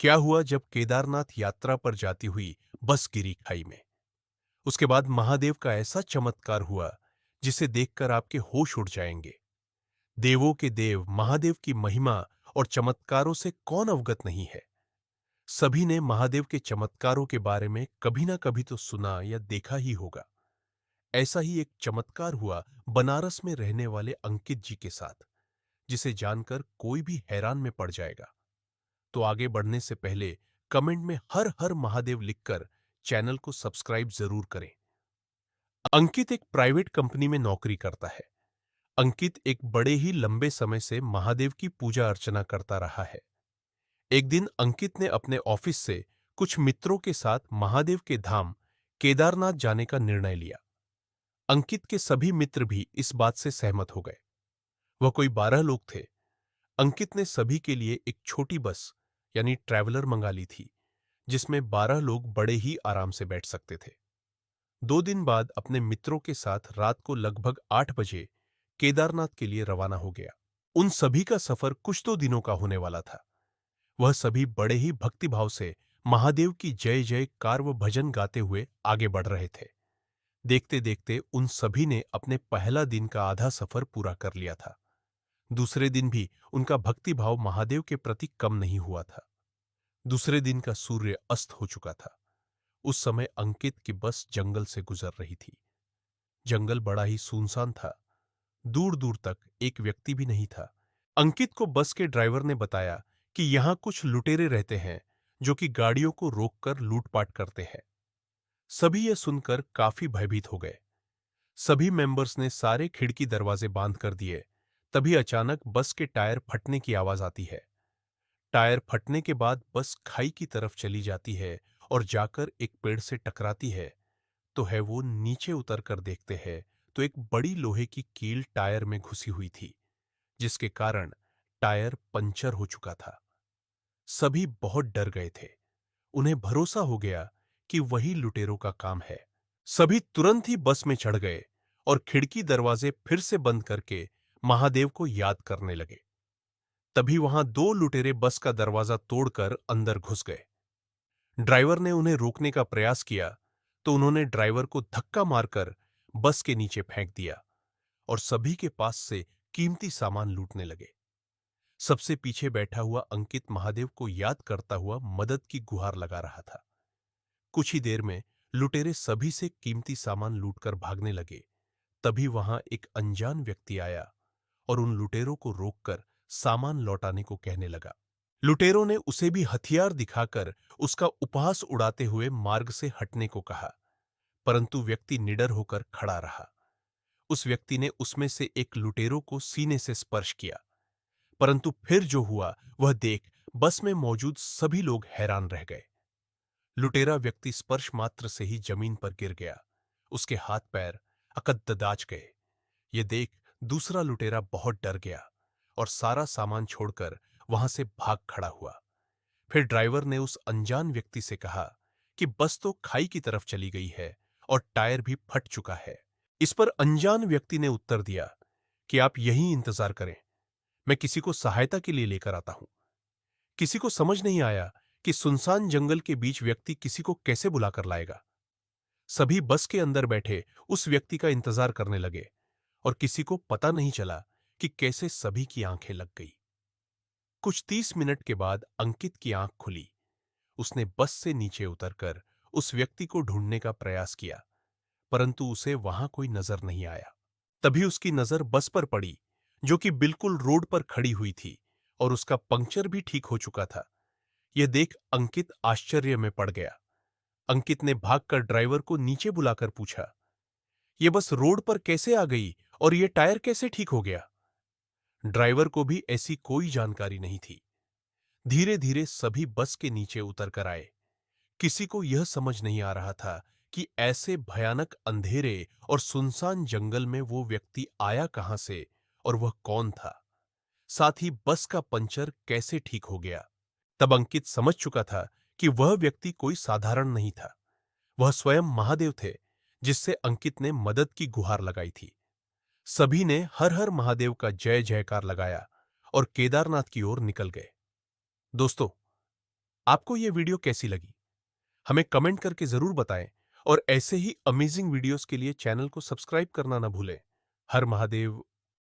क्या हुआ जब केदारनाथ यात्रा पर जाती हुई बस गिरी खाई में। उसके बाद महादेव का ऐसा चमत्कार हुआ जिसे देखकर आपके होश उड़ जाएंगे। देवों के देव महादेव की महिमा और चमत्कारों से कौन अवगत नहीं है। सभी ने महादेव के चमत्कारों के बारे में कभी ना कभी तो सुना या देखा ही होगा। ऐसा ही एक चमत्कार हुआ बनारस में रहने वाले अंकित जी के साथ, जिसे जानकर कोई भी हैरान में पड़ जाएगा। तो आगे बढ़ने से पहले कमेंट में हर हर महादेव लिखकर चैनल को सब्सक्राइब जरूर करें। अंकित एक प्राइवेट कंपनी में नौकरी करता है। अंकित एक बड़े ही लंबे समय से महादेव की पूजा अर्चना करता रहा है। एक दिन अंकित ने अपने ऑफिस से कुछ मित्रों के साथ महादेव के धाम केदारनाथ जाने का निर्णय लिया। अंकित के सभी मित्र भी इस बात से सहमत हो गए। वह कोई 12 लोग थे। अंकित ने सभी के लिए एक छोटी बस यानी ट्रैवलर मंगा ली थी, जिसमें 12 लोग बड़े ही आराम से बैठ सकते थे। 2 दिन बाद अपने मित्रों के साथ रात को लगभग 8 बजे केदारनाथ के लिए रवाना हो गया। उन सभी का सफर कुछ तो दिनों का होने वाला था। वह सभी बड़े ही भक्तिभाव से महादेव की जय जयकार व भजन गाते हुए आगे बढ़ रहे थे। देखते देखते उन सभी ने अपने पहला दिन का आधा सफर पूरा कर लिया था। दूसरे दिन भी उनका भक्तिभाव महादेव के प्रति कम नहीं हुआ था। दूसरे दिन का सूर्य अस्त हो चुका था। उस समय अंकित की बस जंगल से गुजर रही थी। जंगल बड़ा ही सुनसान था। दूर दूर तक एक व्यक्ति भी नहीं था। अंकित को बस के ड्राइवर ने बताया कि यहां कुछ लुटेरे रहते हैं जो कि गाड़ियों को रोककर लूटपाट करते हैं। सभी यह सुनकर काफी भयभीत हो गए। सभी मेंबर्स ने सारे खिड़की दरवाजे बांध कर दिए। तभी अचानक बस के टायर फटने की आवाज आती है। टायर फटने के बाद बस खाई की तरफ चली जाती है और जाकर एक पेड़ से टकराती है। तो है वो नीचे उतर कर देखते हैं तो एक बड़ी लोहे की कील टायर में घुसी हुई थी, जिसके कारण टायर पंचर हो चुका था। सभी बहुत डर गए थे। उन्हें भरोसा हो गया कि वही लुटेरों का काम है। सभी तुरंत ही बस में चढ़ गए और खिड़की दरवाजे फिर से बंद करके महादेव को याद करने लगे। तभी वहां 2 लुटेरे बस का दरवाजा तोड़कर अंदर घुस गए। ड्राइवर ने उन्हें रोकने का प्रयास किया तो उन्होंने ड्राइवर को धक्का मारकर बस के नीचे फेंक दिया और सभी के पास से कीमती सामान लूटने लगे। सबसे पीछे बैठा हुआ अंकित महादेव को याद करता हुआ मदद की गुहार लगा रहा था। कुछ ही देर में लुटेरे सभी से कीमती सामान लूटकर भागने लगे। तभी वहां एक अनजान व्यक्ति आया और उन लुटेरों को रोककर सामान लौटाने को कहने लगा। लुटेरों ने उसे भी हथियार दिखाकर उसका उपहास उड़ाते हुए मार्ग से हटने को कहा, परंतु व्यक्ति निडर होकर खड़ा रहा। उस व्यक्ति ने उसमें से एक लुटेरों को सीने से स्पर्श किया, परंतु फिर जो हुआ वह देख बस में मौजूद सभी लोग हैरान रह गए। लुटेरा व्यक्ति स्पर्श मात्र से ही जमीन पर गिर गया। उसके हाथ पैर अकददाच गए। ये देख दूसरा लुटेरा बहुत डर गया और सारा सामान छोड़कर वहां से भाग खड़ा हुआ। फिर ड्राइवर ने उस अनजान व्यक्ति से कहा कि बस तो खाई की तरफ चली गई है और टायर भी फट चुका है। इस पर अनजान व्यक्ति ने उत्तर दिया कि आप यहीं इंतजार करें, मैं किसी को सहायता के लिए लेकर आता हूं। किसी को समझ नहीं आया कि सुनसान जंगल के बीच व्यक्ति किसी को कैसे बुलाकर लाएगा। सभी बस के अंदर बैठे उस व्यक्ति का इंतजार करने लगे और किसी को पता नहीं चला कि कैसे सभी की आंखें लग गई। कुछ 30 मिनट के बाद अंकित की आंख खुली। उसने बस से नीचे उतरकर उस व्यक्ति को ढूंढने का प्रयास किया, परंतु उसे वहां कोई नजर नहीं आया। तभी उसकी नजर बस पर पड़ी, जो कि बिल्कुल रोड पर खड़ी हुई थी और उसका पंक्चर भी ठीक हो चुका था। यह देख अंकित आश्चर्य में पड़ गया। अंकित ने भागकर ड्राइवर को नीचे बुलाकर पूछा, यह बस रोड पर कैसे आ गई और यह टायर कैसे ठीक हो गया? ड्राइवर को भी ऐसी कोई जानकारी नहीं थी। धीरे धीरे सभी बस के नीचे उतर कर आए। किसी को यह समझ नहीं आ रहा था कि ऐसे भयानक अंधेरे और सुनसान जंगल में वो व्यक्ति आया कहां से और वह कौन था। साथ ही बस का पंचर कैसे ठीक हो गया। तब अंकित समझ चुका था कि वह व्यक्ति कोई साधारण नहीं था। वह स्वयं महादेव थे, जिससे अंकित ने मदद की गुहार लगाई थी। सभी ने हर हर महादेव का जय जयकार लगाया और केदारनाथ की ओर निकल गए। दोस्तों, आपको यह वीडियो कैसी लगी? हमें कमेंट करके जरूर बताएं और ऐसे ही अमेजिंग वीडियोस के लिए चैनल को सब्सक्राइब करना ना भूलें। हर महादेव।